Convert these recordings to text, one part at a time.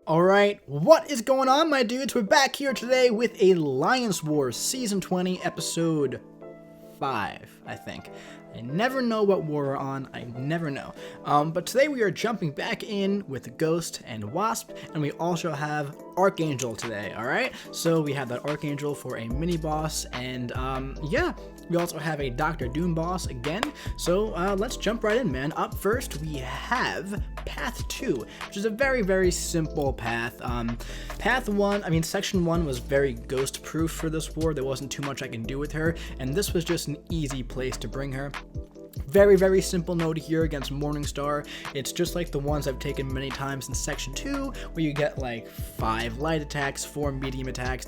Alright, what is going on, my dudes? We're back here today with Alliance Wars Season 20, Episode 5, I think. I never know what war we're on, I never know. But today we are jumping back in with Ghost and Wasp, and we also have Archangel today, alright? So we have that Archangel for a mini-boss, and yeah, we also have a Dr. Doom boss again. So let's jump right in, man. Up first, we have Path 2, which is a very, very simple path. Path 1, Section 1 was very ghost-proof for this war. There wasn't too much I can do with her, and this was just an easy place to bring her. Very, very simple node here against Morningstar. It's just like the ones I've taken many times in Section 2, where you get like 5 light attacks, 4 medium attacks,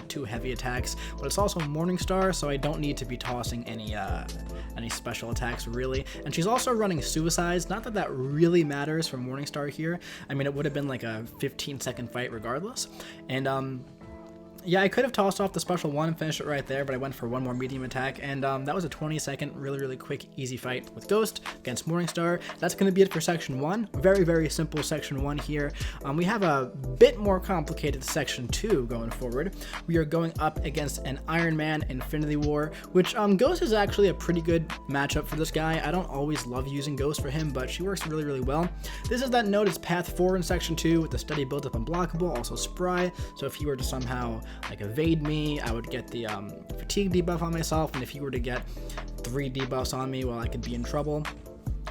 2 heavy attacks, but it's also Morningstar, so I don't need to be tossing any special attacks, really. And she's also running suicides, not that that really matters for Morningstar here. I mean, it would have been like a 15-second fight regardless. And, yeah, I could have tossed off the special one and finished it right there, but I went for one more medium attack, and that was a 20-second, really, really quick, easy fight with Ghost against Morningstar. That's going to be it for Section 1. Very, very simple Section 1 here. We have a bit more complicated Section 2 going forward. We are going up against an Iron Man Infinity War, which Ghost is actually a pretty good matchup for this guy. I don't always love using Ghost for him, but she works really, really well. This is that node, it's Path 4 in Section 2 with the steady build-up unblockable, also Spry, so if he were to somehow like evade me, I would get the fatigue debuff on myself, and if he were to get 3 debuffs on me, well, I could be in trouble.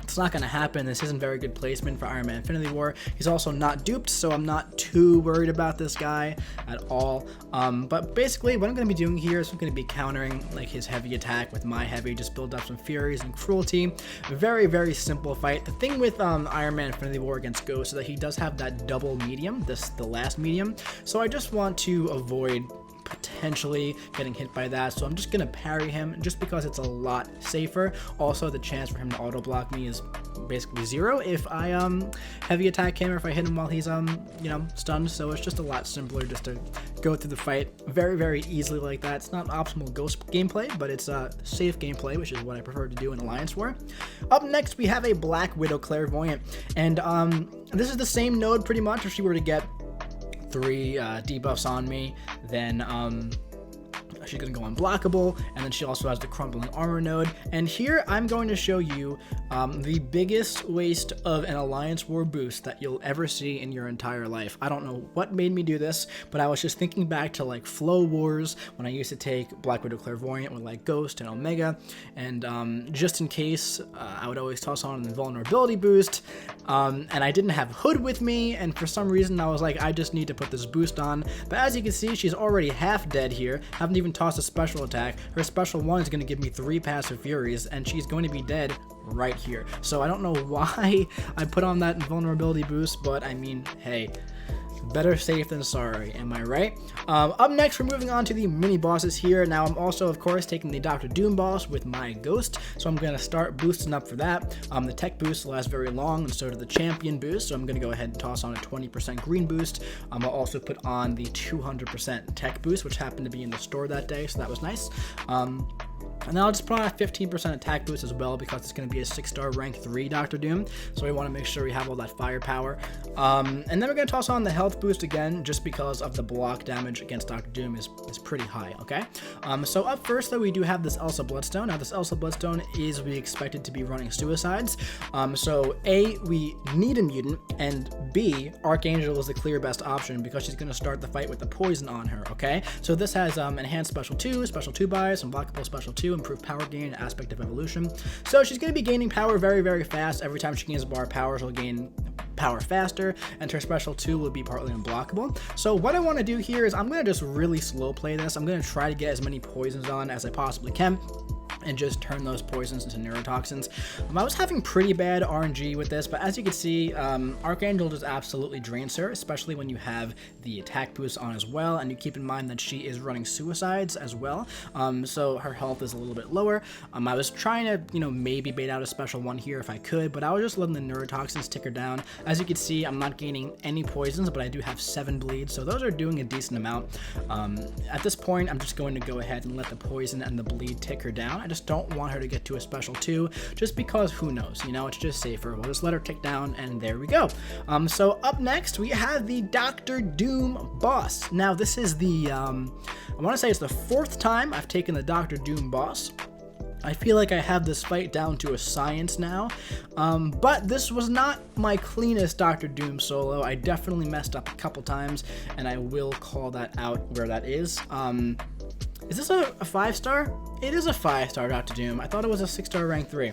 It's not going to happen. This isn't very good placement for Iron Man Infinity War. He's also not duped, so I'm not too worried about this guy at all. But basically, what I'm going to be doing here is I'm going to be countering like his heavy attack with my heavy, just build up some Furies and Cruelty. Very, very simple fight. The thing with Iron Man Infinity War against Ghost is that he does have that double medium, the last medium, so I just want to avoid potentially getting hit by that, so I'm just gonna parry him just because it's a lot safer. Also, the chance for him to auto block me is basically 0 if I heavy attack him or if I hit him while he's stunned, so it's just a lot simpler just to go through the fight very, very easily like that. It's not optimal Ghost gameplay, but it's safe gameplay, which is what I prefer to do in Alliance War. Up next, we have a Black Widow Clairvoyant, and this is the same node pretty much. If she were to get 3 debuffs on me, then she's going to go unblockable, and then she also has the crumbling armor node. And here I'm going to show you the biggest waste of an Alliance War boost that you'll ever see in your entire life. I don't know what made me do this, but I was just thinking back to like Flow Wars when I used to take Black Widow Clairvoyant with like Ghost and Omega, and just in case I would always toss on an invulnerability boost, and I didn't have Hood with me, and for some reason I was like, I just need to put this boost on. But as you can see, she's already half dead here, haven't even toss a special attack. Her special 1 is going to give me 3 passive Furies, and she's going to be dead right here. So I don't know why I put on that invulnerability boost, but I mean, hey, better safe than sorry, am I right? Up next, we're moving on to the mini bosses here. Now, I'm also, of course, taking the Dr. Doom boss with my Ghost, so I'm going to start boosting up for that. The tech boost lasts very long, and so do the champion boost, so I'm going to go ahead and toss on a 20% green boost. I'll also put on the 200% tech boost, which happened to be in the store that day, so that was nice. And then I'll just put on a 15% attack boost as well, because it's going to be a 6-star rank 3 Dr. Doom, so we want to make sure we have all that firepower. And then we're going to toss on the health boost again, just because of the block damage against Dr. Doom is pretty high, okay? So up first, though, we do have this Elsa Bloodstone. Now, this Elsa Bloodstone is we expected to be running suicides. So A, we need a mutant, and B, Archangel is the clear best option because she's going to start the fight with the poison on her, okay? So this has enhanced special 2 bias, unblockable special 2, improved power gain, aspect of evolution. So she's going to be gaining power very, very fast. Every time she gains a bar of power, she'll gain power faster, and her special 2 will be partly unblockable. So what I want to do here is I'm going to just really slow play this. I'm going to try to get as many poisons on as I possibly can, and just turn those poisons into neurotoxins. I was having pretty bad RNG with this, but as you can see, Archangel just absolutely drains her, especially when you have the attack boost on as well, and you keep in mind that she is running suicides as well, so her health is a little bit lower. I was trying to, maybe bait out a special one here if I could, but I was just letting the neurotoxins tick her down. As you can see, I'm not gaining any poisons, but I do have 7 bleeds, so those are doing a decent amount. At this point, I'm just going to go ahead and let the poison and the bleed tick her down. I just don't want her to get to a special 2, just because who knows, you know, it's just safer. We'll just let her tick down, and there we go. So up next, we have the Dr. Doom boss. Now, this is the, I want to say it's the 4th time I've taken the Dr. Doom boss. I feel like I have this fight down to a science now, but this was not my cleanest Dr. Doom solo. I definitely messed up a couple times, and I will call that out where that is. Is this a 5-star? It is a 5-star Dr. Doom. I thought it was a 6-star rank 3.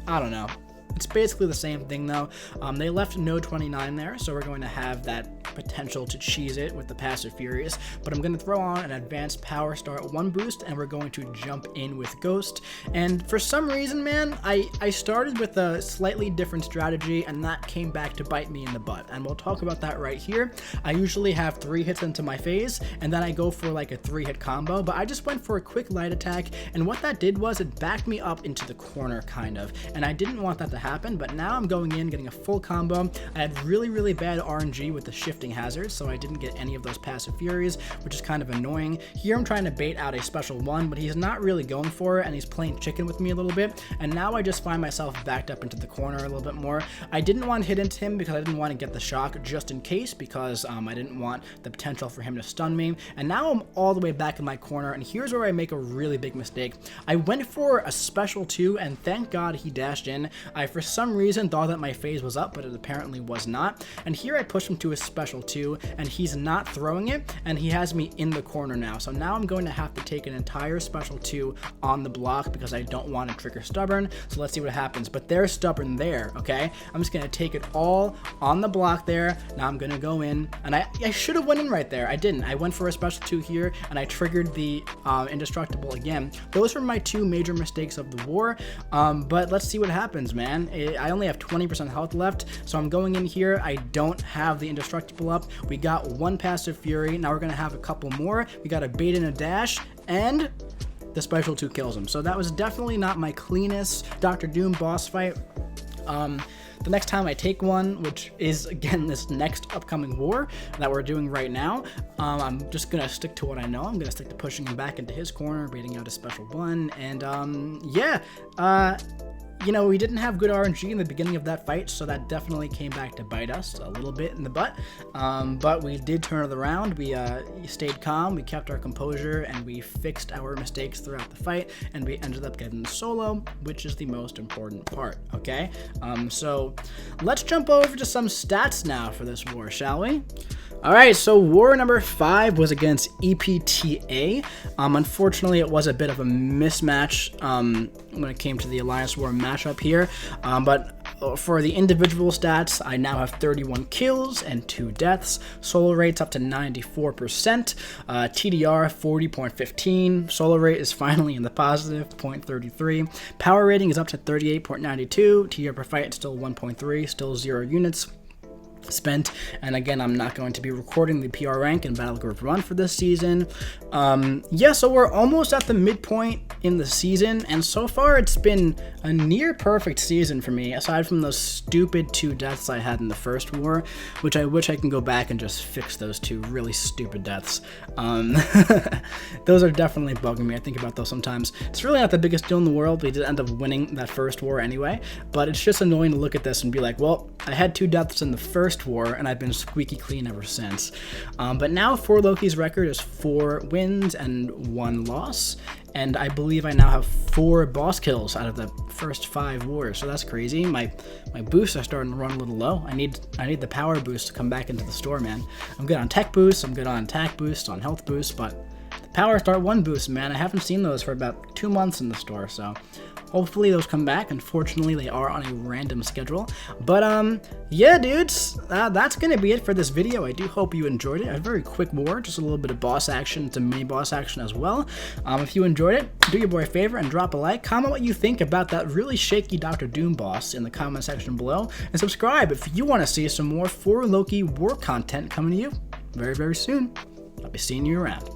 I don't know. It's basically the same thing though. They left no 29 there, so we're going to have that potential to cheese it with the passive Furious, but I'm going to throw on an advanced power star 1 boost, and we're going to jump in with Ghost. And for some reason, man, I started with a slightly different strategy, and that came back to bite me in the butt, and we'll talk about that right here. I usually have 3 hits into my phase, and then I go for like a 3-hit combo, but I just went for a quick light attack, and what that did was it backed me up into the corner kind of, and I didn't want that to happen, but now I'm going in, getting a full combo. I had really bad RNG with the shifting hazards, so I didn't get any of those passive Furies, which is kind of annoying. Here I'm trying to bait out a special 1, but he's not really going for it, and he's playing chicken with me a little bit, and now I just find myself backed up into the corner a little bit more. I didn't want to hit into him because I didn't want to get the shock just in case, because I didn't want the potential for him to stun me, and now I'm all the way back in my corner, and here's where I make a really big mistake. I went for a special 2, and thank God he dashed in. I for some reason thought that my phase was up, but it apparently was not, and here I push him to a special 2, and he's not throwing it, and he has me in the corner now. So now I'm going to have to take an entire special 2 on the block because I don't want to trigger Stubborn. So let's see what happens. But there's Stubborn there, okay? I'm just going to take it all on the block there. Now I'm going to go in, and I should have went in right there. I didn't. I went for a special 2 here, and I triggered the Indestructible again. Those were my 2 major mistakes of the war, but let's see what happens, man. I only have 20% health left, so I'm going in here. I don't have the Indestructible up. We got 1 passive Fury. Now we're going to have a couple more. We got a bait and a dash, and the special 2 kills him. So that was definitely not my cleanest Dr. Doom boss fight. The next time I take one, which is again this next upcoming war that we're doing right now, I'm just gonna stick to what I know. I'm gonna stick to pushing him back into his corner, baiting out a special 1, and yeah, you know, we didn't have good RNG in the beginning of that fight, so that definitely came back to bite us a little bit in the butt. But we did turn it around. We stayed calm, we kept our composure, and we fixed our mistakes throughout the fight, and we ended up getting the solo, which is the most important part, okay? So let's jump over to some stats now for this war, shall we? Alright, so war number 5 was against EPTA. Unfortunately, it was a bit of a mismatch when it came to the Alliance War matchup here, but for the individual stats, I now have 31 kills and 2 deaths. Solo rate's up to 94%. TDR 40.15. Solo rate is finally in the positive, 0.33. Power rating is up to 38.92. TDR per fight still 1.3, still 0 units spent, and again, I'm not going to be recording the PR rank in Battle Group 1 for this season. Yeah, so we're almost at the midpoint in the season, and so far it's been a near perfect season for me, aside from those stupid 2 deaths I had in the first war, which I wish I can go back and just fix those 2 really stupid deaths. Those are definitely bugging me. I think about those sometimes. It's really not the biggest deal in the world. We did end up winning that first war anyway, but it's just annoying to look at this and be like, well, I had 2 deaths in the first war, and I've been squeaky clean ever since. But now for Loki's record is 4 wins and 1 loss, and I believe I now have 4 boss kills out of the first 5 wars, so that's crazy. My boosts are starting to run a little low. I need the power boost to come back into the store, man. I'm good on tech boosts, I'm good on attack boosts, on health boosts, but the power start 1 boost, man, I haven't seen those for about 2 months in the store, so hopefully those come back. Unfortunately, they are on a random schedule. But yeah, dudes, that's gonna be it for this video. I do hope you enjoyed it. A very quick war, just a little bit of boss action, some mini boss action as well. If you enjoyed it, do your boy a favor and drop a like. Comment what you think about that really shaky Dr. Doom boss in the comment section below, and subscribe if you want to see some more For Loki war content coming to you very, very soon. I'll be seeing you around.